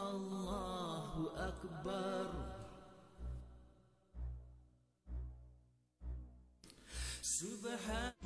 Allahu Akbar. Subhan.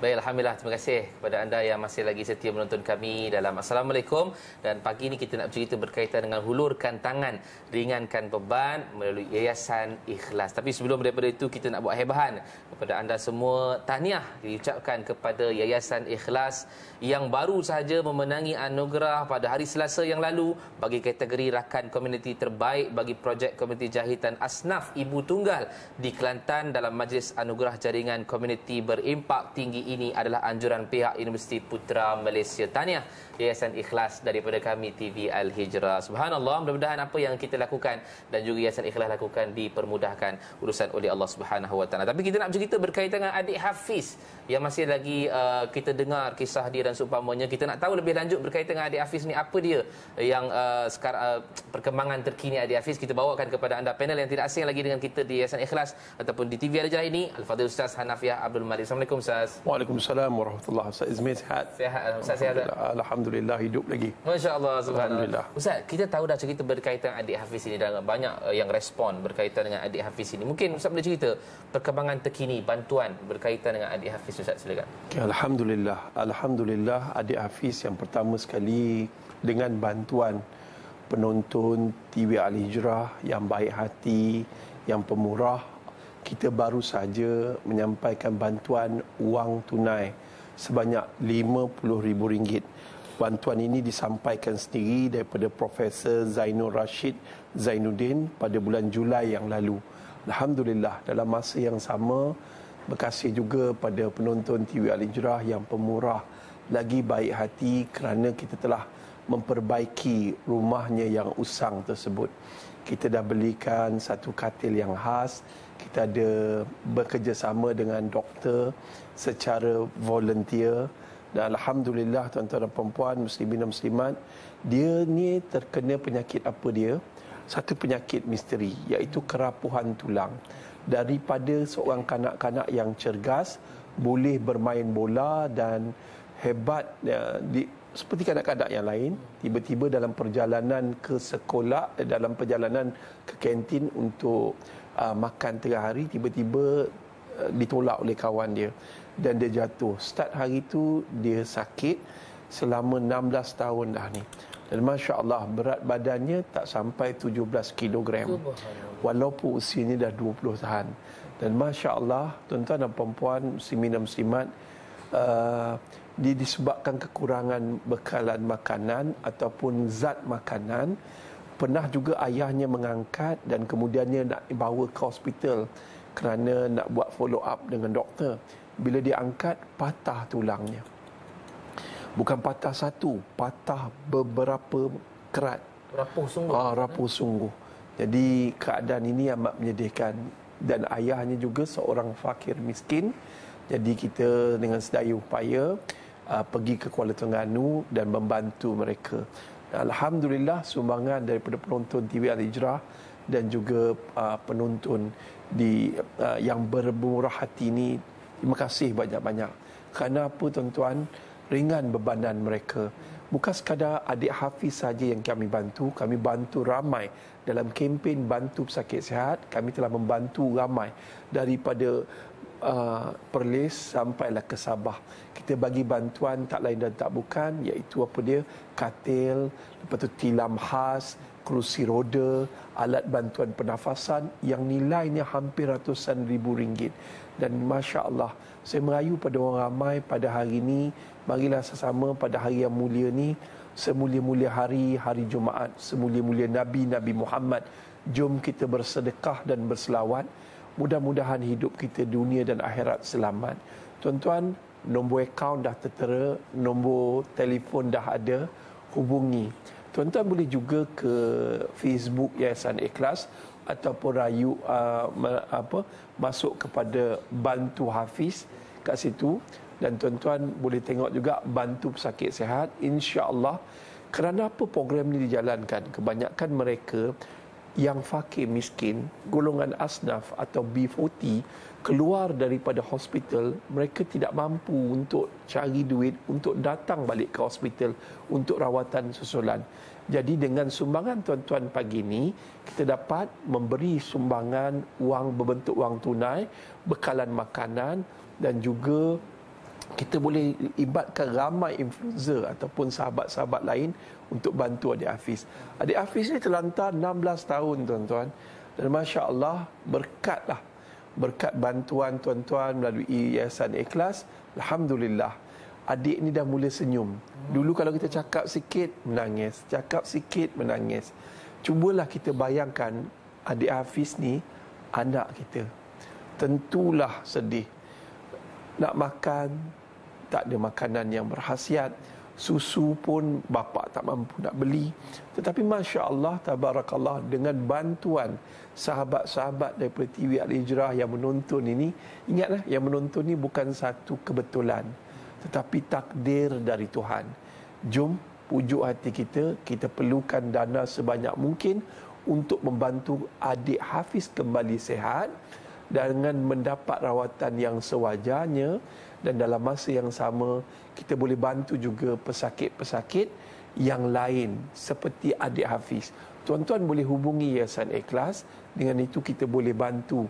Baik, Alhamdulillah, terima kasih kepada anda yang masih lagi setia menonton kami dalam Assalamualaikum. Dan pagi ini kita nak bercerita berkaitan dengan hulurkan tangan, ringankan beban melalui Yayasan Ikhlas. Tapi sebelum daripada itu, kita nak buat hebahan kepada anda semua. Tahniah diucapkan kepada Yayasan Ikhlas yang baru sahaja memenangi anugerah pada hari Selasa yang lalu bagi kategori rakan komuniti terbaik bagi projek komuniti jahitan asnaf ibu tunggal di Kelantan dalam Majlis Anugerah Jaringan Komuniti Berimpak Tinggi. Ini adalah anjuran pihak Universiti Putra Malaysia. Tahniah Yayasan Ikhlas daripada kami TV Al-Hijrah. Subhanallah, mudah-mudahan apa yang kita lakukan dan juga Yayasan Ikhlas lakukan dipermudahkan urusan oleh Allah Subhanahu Wa Taala. Tapi kita nak bercerita berkaitan dengan adik Hafiz yang masih lagi kita dengar kisah dia dan seumpamanya. Kita nak tahu lebih lanjut berkaitan dengan adik Hafiz ni, apa dia yang sekarang perkembangan terkini adik Hafiz. Kita bawakan kepada anda panel yang tidak asing lagi dengan kita di Yayasan Ikhlas ataupun di TV Al-Hijrah ini, Al-Fadhil Ustaz Hanafiah Abdul Malik. Assalamualaikum Ustaz. Waalaikumsalam warahmatullahi wabarakatuh. Ustaz Izmir sihat? Sihat, Ustaz sihat. Alhamdulillah, hidup lagi. Masya-Allah, subhanallah. Alhamdulillah. Ustaz, kita tahu dah cerita berkaitan adik Hafiz ini dan banyak yang respon berkaitan dengan adik Hafiz ini. Mungkin Ustaz boleh cerita perkembangan terkini bantuan berkaitan dengan adik Hafiz, Ustaz, silakan. Okay, Alhamdulillah, adik Hafiz yang pertama sekali dengan bantuan penonton TV Al-Hijrah yang baik hati, yang pemurah, kita baru saja menyampaikan bantuan wang tunai sebanyak RM50,000. Bantuan ini disampaikan sendiri daripada Profesor Zainul Rashid Zainuddin pada bulan Julai yang lalu. Alhamdulillah, dalam masa yang sama, berkasih juga pada penonton TV Al-Hijrah yang pemurah lagi baik hati kerana kita telah memperbaiki rumahnya yang usang tersebut. Kita dah belikan satu katil yang khas. Kita ada bekerjasama dengan doktor secara volunteer. Dan Alhamdulillah, tuan-tuan dan puan-puan, muslimin dan muslimat, dia ni terkena penyakit apa dia? Satu penyakit misteri, iaitu kerapuhan tulang. Daripada seorang kanak-kanak yang cergas, boleh bermain bola dan hebat seperti kanak-kanak yang lain, tiba-tiba dalam perjalanan ke sekolah, dalam perjalanan ke kantin untuk makan tengah hari, tiba-tiba ditolak oleh kawan dia dan dia jatuh. Start hari itu dia sakit selama 16 tahun dah ni. Dan Masya Allah, berat badannya tak sampai 17 kilogram walaupun usianya dah 20 tahun. Dan Masya Allah, tuan-tuan dan puan-puan, muslimin dan muslimat, dia disebabkan kekurangan bekalan makanan ataupun zat makanan. Pernah juga ayahnya mengangkat dan kemudiannya nak bawa ke hospital kerana nak buat follow up dengan doktor. Bila dia angkat, patah tulangnya. Bukan patah satu, patah beberapa kerat. Rapuh sungguh. Rapuh sungguh. Jadi keadaan ini amat menyedihkan. Dan ayahnya juga seorang fakir miskin. Jadi kita dengan sedaya upaya pergi ke Kuala Terengganu dan membantu mereka. Alhamdulillah, sumbangan daripada penonton TV Al-Hijrah dan juga penonton yang bermurah hati ini, terima kasih banyak-banyak. Kerana apa, tuan-tuan? Ringan bebanan mereka. Bukan sekadar adik Hafiz saja yang kami bantu ramai. Dalam kempen Bantu Pesakit Sihat, kami telah membantu ramai daripada Perlis sampailah ke Sabah. Kita bagi bantuan tak lain dan tak bukan, iaitu apa dia? Katil, lepas tu tilam khas, kerusi roda, alat bantuan pernafasan yang nilainya hampir ratusan ribu ringgit. Dan Masya Allah, saya merayu pada orang ramai pada hari ini, marilah sesama pada hari yang mulia ni, semulia-mulia hari Jumaat, semulia-mulia Nabi Muhammad, jom kita bersedekah dan berselawat. Mudah-mudahan hidup kita dunia dan akhirat selamat. Tuan-tuan, nombor akaun dah tertera, nombor telefon dah ada, hubungi. Tuan-tuan boleh juga ke Facebook Yayasan Ikhlas ataupun rayu masuk kepada Bantu Hafiz kat situ, dan tuan-tuan boleh tengok juga Bantu Pesakit Sihat. Insya-Allah, kerana apa program ini dijalankan? Kebanyakan mereka yang fakir miskin, golongan asnaf atau B40 keluar daripada hospital, mereka tidak mampu untuk cari duit untuk datang balik ke hospital untuk rawatan susulan. Jadi dengan sumbangan tuan-tuan pagi ini, kita dapat memberi sumbangan wang berbentuk wang tunai, bekalan makanan, dan juga kita boleh libatkan ramai influencer ataupun sahabat-sahabat lain untuk bantu adik Hafiz. Adik Hafiz ni terlantar 16 tahun tuan-tuan. Dan Masya Allah berkat bantuan tuan-tuan melalui Yayasan Ikhlas, Alhamdulillah, adik ni dah mula senyum. Dulu kalau kita cakap sikit, menangis. Cakap sikit, menangis. Cubalah kita bayangkan adik Hafiz ni anak kita. Tentulah sedih. Nak makan, tak ada makanan yang berkhasiat. Susu pun bapa tak mampu nak beli. Tetapi Masya Allah, Tabarakallah, dengan bantuan sahabat-sahabat daripada TV Al-Hijrah yang menonton ini, ingatlah, yang menonton ini bukan satu kebetulan, tetapi takdir dari Tuhan. Jom pujuk hati kita, kita perlukan dana sebanyak mungkin untuk membantu adik Hafiz kembali sihat dengan mendapat rawatan yang sewajarnya, dan dalam masa yang sama kita boleh bantu juga pesakit-pesakit yang lain seperti adik Hafiz. Tuan-tuan boleh hubungi Yayasan Ikhlas, dengan itu kita boleh bantu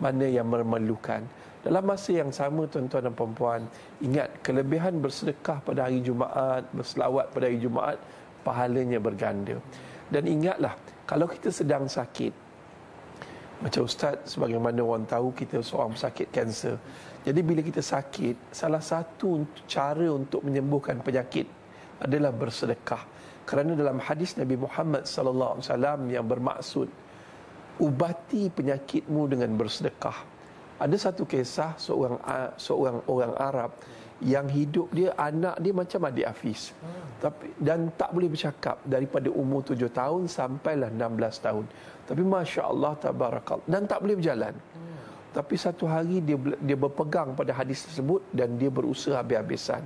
mana yang memerlukan. Dalam masa yang sama tuan-tuan dan puan-puan, ingat kelebihan bersedekah pada hari Jumaat, berselawat pada hari Jumaat, pahalanya berganda. Dan ingatlah, kalau kita sedang sakit, macam Ustaz, sebagaimana orang tahu kita seorang pesakit kanser. Jadi bila kita sakit, salah satu cara untuk menyembuhkan penyakit adalah bersedekah. Kerana dalam hadis Nabi Muhammad sallallahu alaihi wasallam yang bermaksud ubati penyakitmu dengan bersedekah. Ada satu kisah seorang orang Arab yang hidup dia, anak dia macam adik Hafiz. Dan tak boleh bercakap daripada umur 7 tahun sampailah 16 tahun. Tapi Masya Allah, Tabarakallah, dan tak boleh berjalan. Tapi satu hari dia berpegang pada hadis tersebut dan dia berusaha habis-habisan.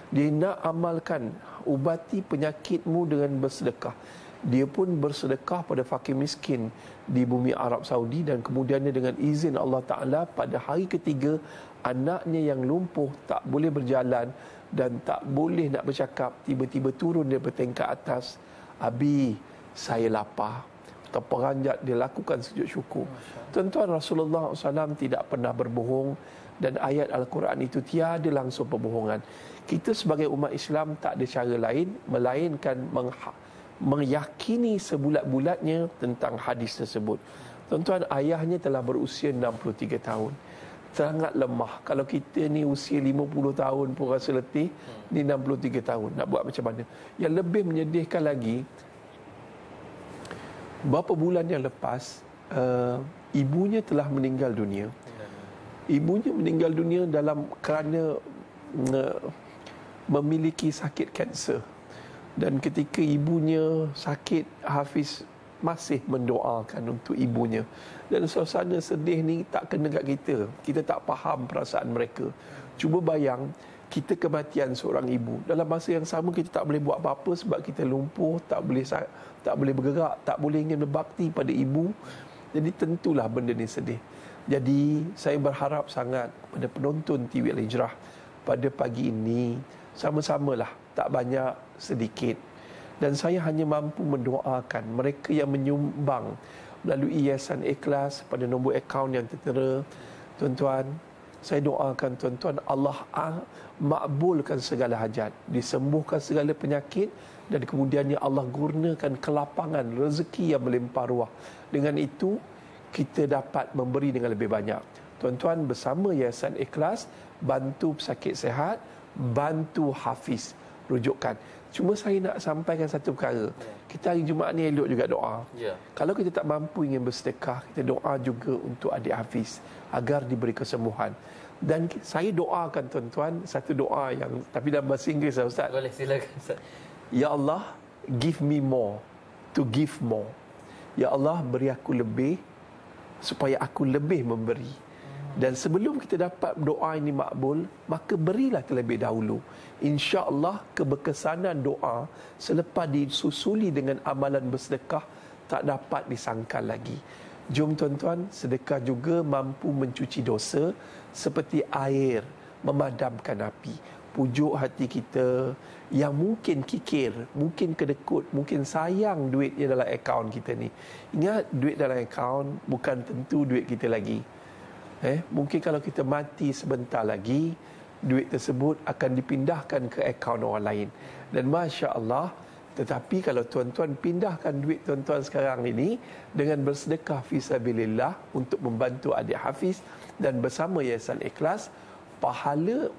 Dia nak amalkan, ubati penyakitmu dengan bersedekah. Dia pun bersedekah pada fakir miskin di bumi Arab Saudi, dan kemudiannya dengan izin Allah Ta'ala pada hari ketiga, anaknya yang lumpuh, tak boleh berjalan dan tak boleh nak bercakap, tiba-tiba turun daripada tingkat atas, "Abi, saya lapar." Terperanjat, dia lakukan sujud syukur. Tuan-tuan, Rasulullah SAW tidak pernah berbohong, dan ayat Al-Quran itu tiada langsung perbohongan. Kita sebagai umat Islam tak ada cara lain melainkan meyakini sebulat-bulatnya tentang hadis tersebut. Tuan-tuan, ayahnya telah berusia 63 tahun. Sangat lemah. Kalau kita ni usia 50 tahun pun rasa letih, ni 63 tahun. Nak buat macam mana? Yang lebih menyedihkan lagi, beberapa bulan yang lepas, ibunya telah meninggal dunia. Ibunya meninggal dunia kerana memiliki sakit kanser. Dan ketika ibunya sakit, Hafiz masih mendoakan untuk ibunya. Dan suasana sedih ni tak kena kat kita. Kita tak faham perasaan mereka. Cuba bayang, kita kematian seorang ibu. Dalam masa yang sama kita tak boleh buat apa-apa sebab kita lumpuh, tak boleh bergerak, tak boleh ingin berbakti pada ibu. Jadi tentulah benda ni sedih. Jadi saya berharap sangat kepada penonton TV Al-Hijrah pada pagi ini, sama-samalah, tak banyak, sedikit. Dan saya hanya mampu mendoakan mereka yang menyumbang melalui Yayasan Ikhlas pada nombor akaun yang tertera. Tuan-tuan, saya doakan tuan-tuan, Allah makbulkan segala hajat, disembuhkan segala penyakit, dan kemudiannya Allah gunakan kelapangan rezeki yang melimpah ruah. Dengan itu kita dapat memberi dengan lebih banyak. Tuan-tuan, bersama Yayasan Ikhlas, bantu pesakit sihat, bantu Hafiz. Rujukan. Cuma saya nak sampaikan satu perkara. Kita hari Jumaat ni elok juga doa. Kalau kita tak mampu ingin bersedekah, kita doa juga untuk adik Hafiz agar diberi kesembuhan. Dan saya doakan tuan-tuan satu doa yang, tapi dalam bahasa Inggeris, Ustaz. Boleh, silakan Ustaz. Ya Allah, give me more to give more. Ya Allah, beri aku lebih supaya aku lebih memberi. Dan sebelum kita dapat doa ini makbul, maka berilah terlebih dahulu. InsyaAllah keberkesanan doa selepas disusuli dengan amalan bersedekah tak dapat disangkal lagi. Jom tuan-tuan, sedekah juga mampu mencuci dosa seperti air memadamkan api. Pujuk hati kita yang mungkin kikir, mungkin kedekut, mungkin sayang duitnya dalam akaun kita ni. Ingat, duit dalam akaun bukan tentu duit kita lagi. Mungkin kalau kita mati sebentar lagi, duit tersebut akan dipindahkan ke akaun orang lain. Dan Masya Allah, tetapi kalau tuan-tuan pindahkan duit tuan-tuan sekarang ini dengan bersedekah fisabilillah untuk membantu adik hafiz dan bersama Yayasan Ikhlas, pahala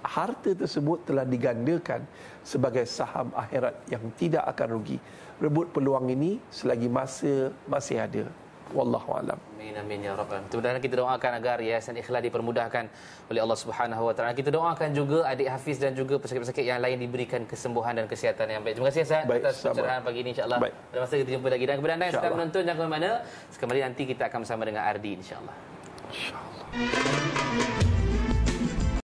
harta tersebut telah digandakan sebagai saham akhirat yang tidak akan rugi. Rebut peluang ini selagi masa masih ada. Wallahu a'lam. Amin amin ya rabbal alamin. Mudah-mudahan kita doakan agar Yayasan Ikhlas dipermudahkan oleh Allah Subhanahu wa taala. Kita doakan juga adik hafiz dan juga pesakit-pesakit yang lain diberikan kesembuhan dan kesihatan yang baik. Terima kasih Ustaz atas pencerahan pagi ini insya-Allah. Pada masa kita jumpa lagi dan kepada anda yang sedang menonton jangan ke mana. Sekali nanti kita akan bersama dengan Ardi insya-Allah. Insya-Allah.